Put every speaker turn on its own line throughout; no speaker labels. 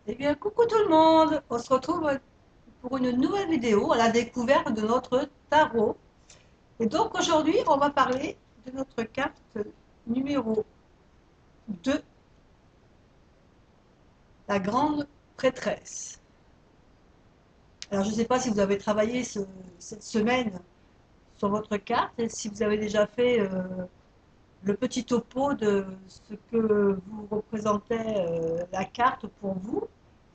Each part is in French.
Eh bien, coucou tout le monde! On se retrouve pour une nouvelle vidéo à la découverte de notre tarot. Et donc aujourd'hui, on va parler de notre carte numéro 2, la grande prêtresse. Alors, je ne sais pas si vous avez travaillé cette semaine sur votre carte et si vous avez déjà fait le petit topo de ce que vous représentait la carte pour vous.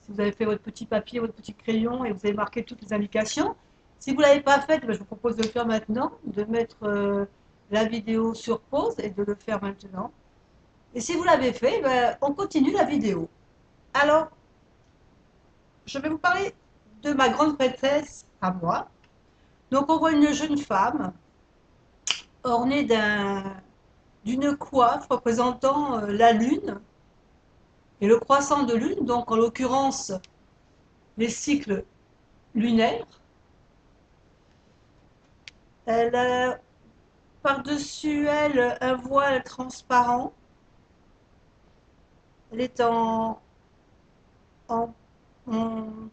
Si vous avez fait votre petit papier, votre petit crayon et vous avez marqué toutes les indications. Si vous ne l'avez pas fait, je vous propose de le faire maintenant, de mettre la vidéo sur pause et de le faire maintenant. Et si vous l'avez fait, on continue la vidéo. Alors, je vais vous parler de ma grande prêtresse à moi. Donc, on voit une jeune femme ornée d'une coiffe représentant la lune et le croissant de lune, donc en l'occurrence les cycles lunaires. Elle a par-dessus elle un voile transparent. Elle est en, en, en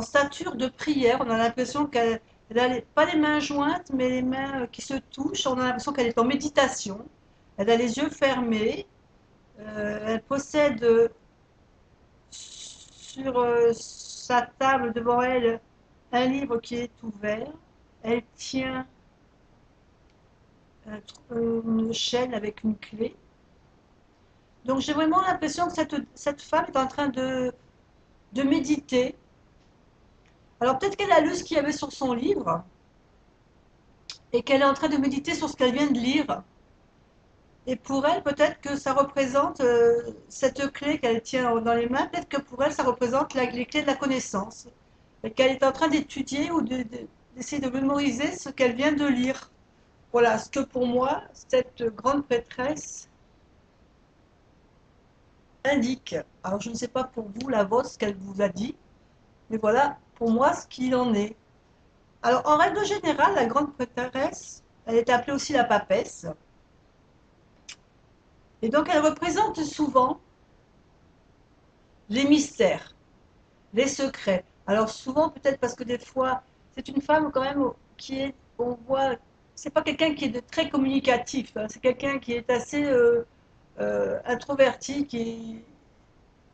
stature de prière. On a l'impression qu'elle n'a pas les mains jointes, mais les mains qui se touchent. On a l'impression qu'elle est en méditation. Elle a les yeux fermés. Elle possède sur sa table devant elle un livre qui est ouvert. Elle tient une chaîne avec une clé. Donc j'ai vraiment l'impression que cette femme est en train de méditer. Alors peut-être qu'elle a lu ce qu'il y avait sur son livre et qu'elle est en train de méditer sur ce qu'elle vient de lire. Et pour elle, peut-être que ça représente cette clé qu'elle tient dans les mains, peut-être que pour elle, ça représente les clés de la connaissance. Et qu'elle est en train d'étudier ou d'essayer de mémoriser ce qu'elle vient de lire. Voilà ce que pour moi, cette grande prêtresse indique. Alors je ne sais pas pour vous, la vôtre, ce qu'elle vous a dit, mais voilà pour moi ce qu'il en est. Alors en règle générale, la grande prêtresse, elle est appelée aussi la papesse. Et donc elle représente souvent les mystères, les secrets. Alors souvent peut-être parce que des fois, c'est une femme quand même qui est, on voit, c'est pas quelqu'un qui est de très communicatif, hein, c'est quelqu'un qui est assez introverti, qui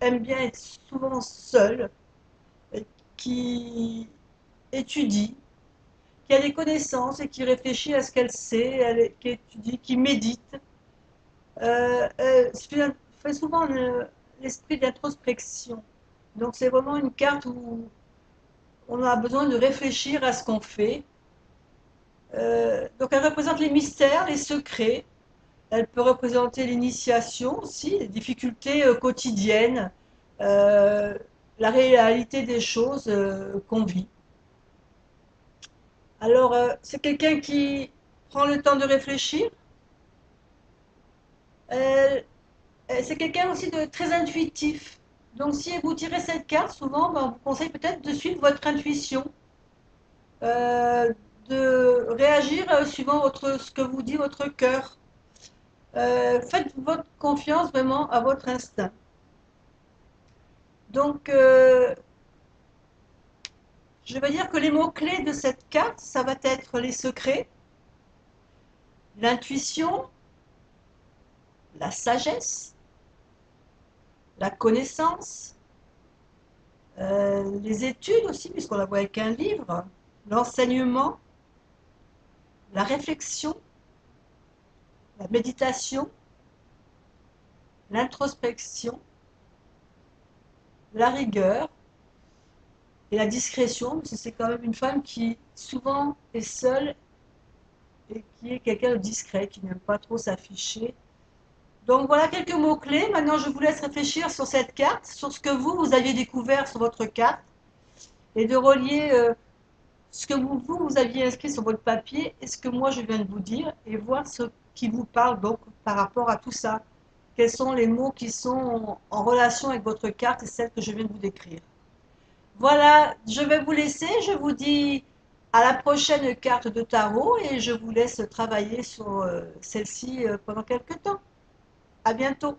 aime bien être souvent seul, qui étudie, qui a des connaissances et qui réfléchit à ce qu'elle sait, qui étudie, qui médite. Fait souvent l'esprit d'introspection. Donc c'est vraiment une carte où on a besoin de réfléchir à ce qu'on fait. Donc elle représente les mystères, les secrets. Elle peut représenter l'initiation aussi, les difficultés quotidiennes, euh, la réalité des choses qu'on vit. Alors, c'est quelqu'un qui prend le temps de réfléchir. Euh, c'est quelqu'un aussi de très intuitif. Donc, si vous tirez cette carte, souvent, on vous conseille peut-être de suivre votre intuition, euh, de réagir suivant ce que vous dit votre cœur. Faites votre confiance vraiment à votre instinct. Donc, je vais dire que les mots-clés de cette carte, ça va être les secrets, l'intuition, la sagesse, la connaissance, les études aussi, puisqu'on la voit avec un livre, l'enseignement, la réflexion, la méditation, l'introspection, la rigueur et la discrétion, parce que c'est quand même une femme qui souvent est seule et qui est quelqu'un de discret, qui n'aime pas trop s'afficher. Donc voilà quelques mots-clés. Maintenant, je vous laisse réfléchir sur cette carte, sur ce que vous aviez découvert sur votre carte, et de relier ce que vous aviez inscrit sur votre papier et ce que moi je viens de vous dire, et voir ce qui vous parle donc par rapport à tout ça. Quels sont les mots qui sont en relation avec votre carte et celle que je viens de vous décrire. Voilà, je vais vous laisser. Je vous dis à la prochaine carte de tarot et je vous laisse travailler sur celle-ci pendant quelques temps. À bientôt.